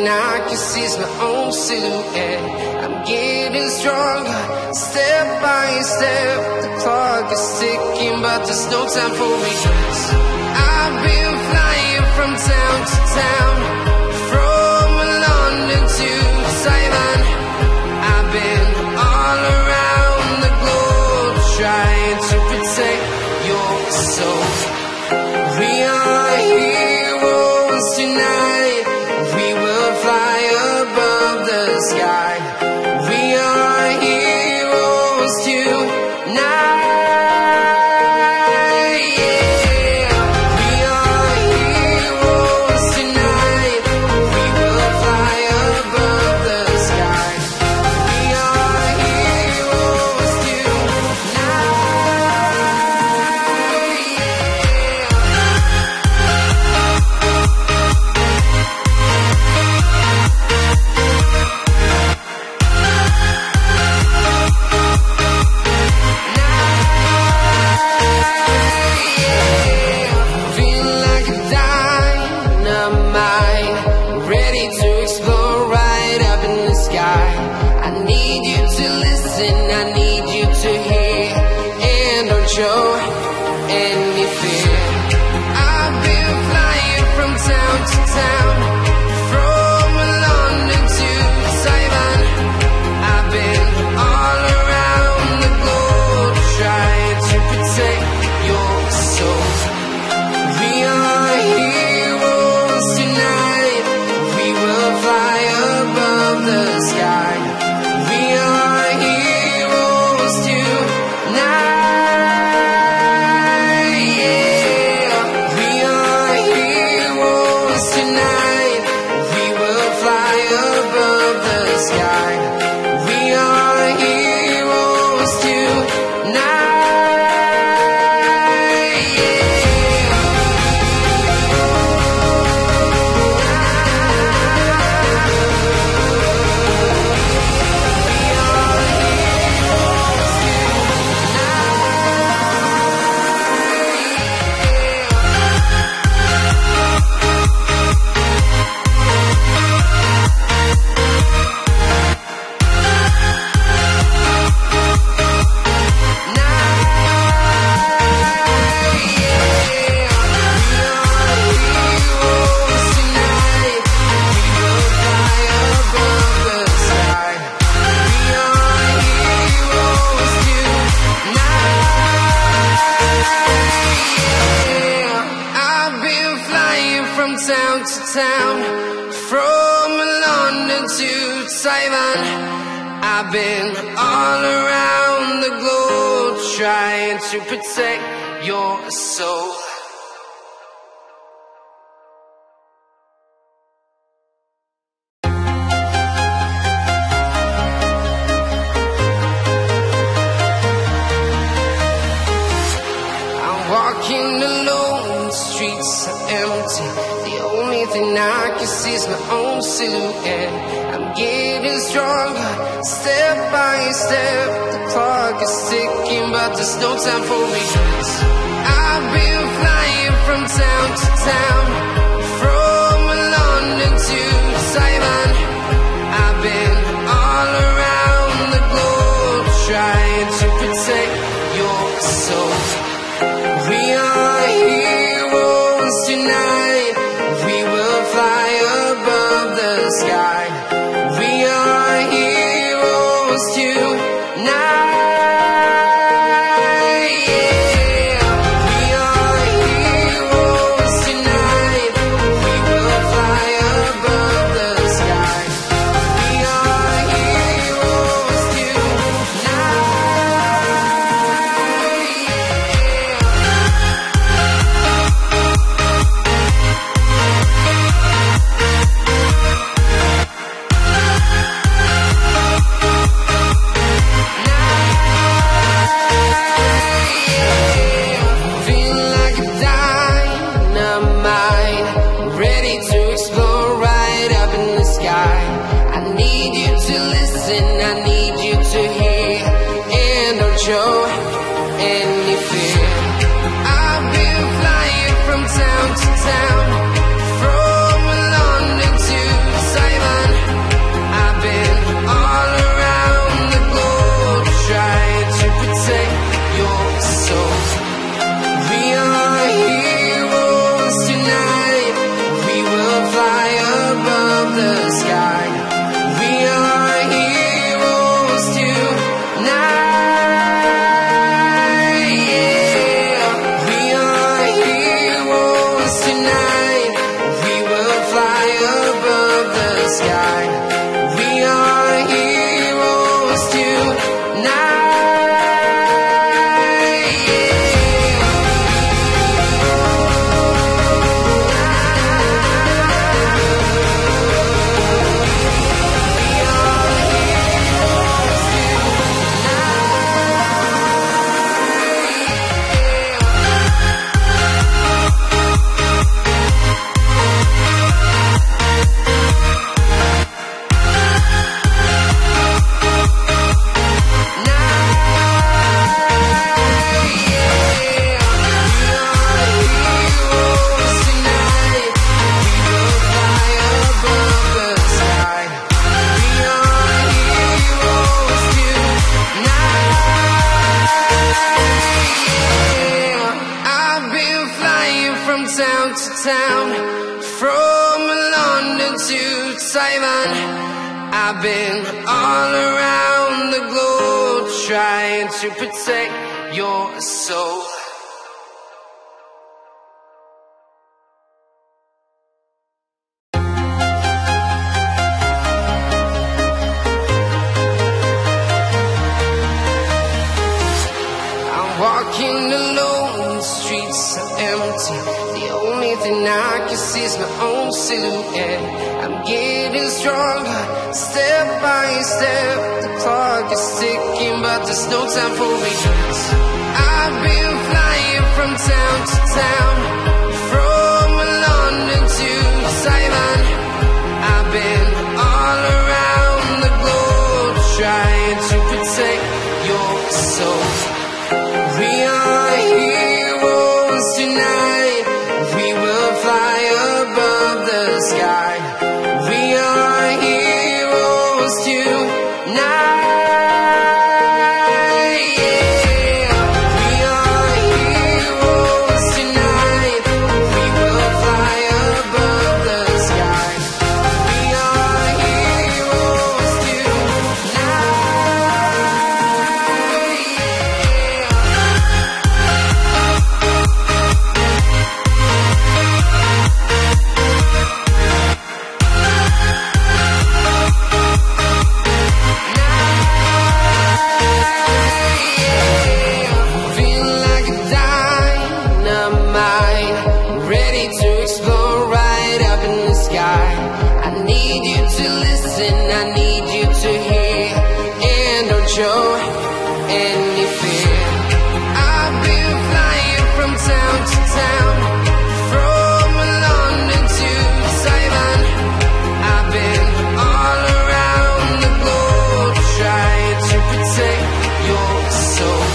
I can see is my own silhouette. I'm getting stronger, step by step. The clock is ticking, but there's no time for regrets. I've been flying from town to town, from London to Taiwan. I've been all around the globe, trying to protect your soul. We are heroes tonight. We will fly above the sky. We are heroes tonight. Yeah. We are heroes tonight. We will fly above the sky. We are heroes tonight. Show any fear. I've been flying from town to town, from London to Taiwan. I've been all around the globe, trying to protect your soul. We are heroes tonight. We will fly above the sky. We are heroes tonight. Town to town, from London to Taiwan. I've been all around the globe, trying to protect your soul. I'm walking alone, the streets are empty. The only thing I can see is my own silhouette. I'm getting stronger, step by step. The clock is ticking, but there's no time for regrets. I've been flying from town to town, from London to Taiwan. I've been all around the globe, trying to protect your soul. We are heroes tonight. We will fly above the sky. We are heroes tonight. Yeah. We are heroes tonight. We will fly above the sky. We are heroes town to town, from London to Taiwan. to town, from London to Taiwan. I've been all around the globe trying to protect your soul. Walking alone, the streets are empty. The only thing I can see is my own silhouette. I'm getting stronger, step by step. The clock is ticking, but there's no time for regrets. I've been flying from town to town, from London to Taiwan. I've been all around the globe trying to protect your soul. We are heroes tonight. We will fly above the sky. We are heroes tonight. Yeah. We are heroes tonight. We will fly above the sky. We are heroes tonight. Show any fear. I've been flying from town to town, from London to Taiwan. I've been all around the globe trying to protect your soul.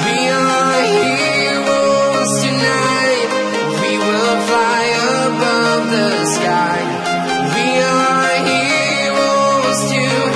We are heroes tonight. We will fly above the sky. We are heroes tonight.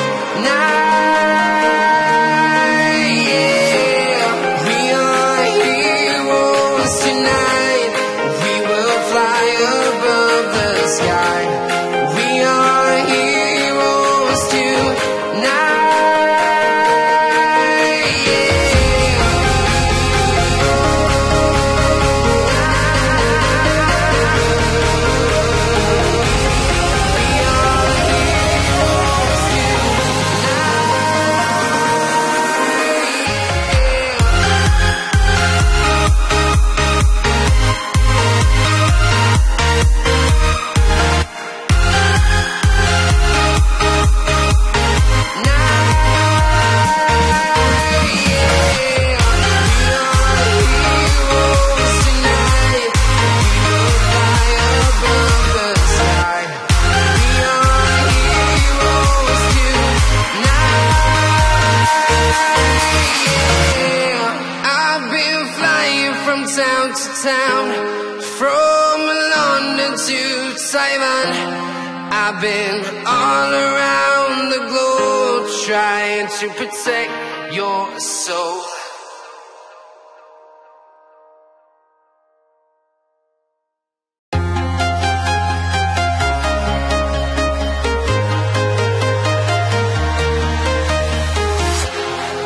Town to town, from London to Taiwan. I've been all around the globe trying to protect your soul.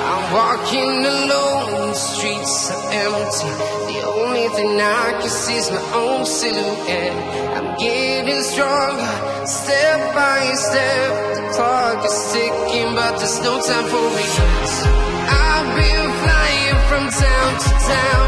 I'm walking alone, the streets are empty. The only thing I can see is my own silhouette. I'm getting stronger, step by step. The clock is ticking, but there's no time for regrets. I've been flying from town to town,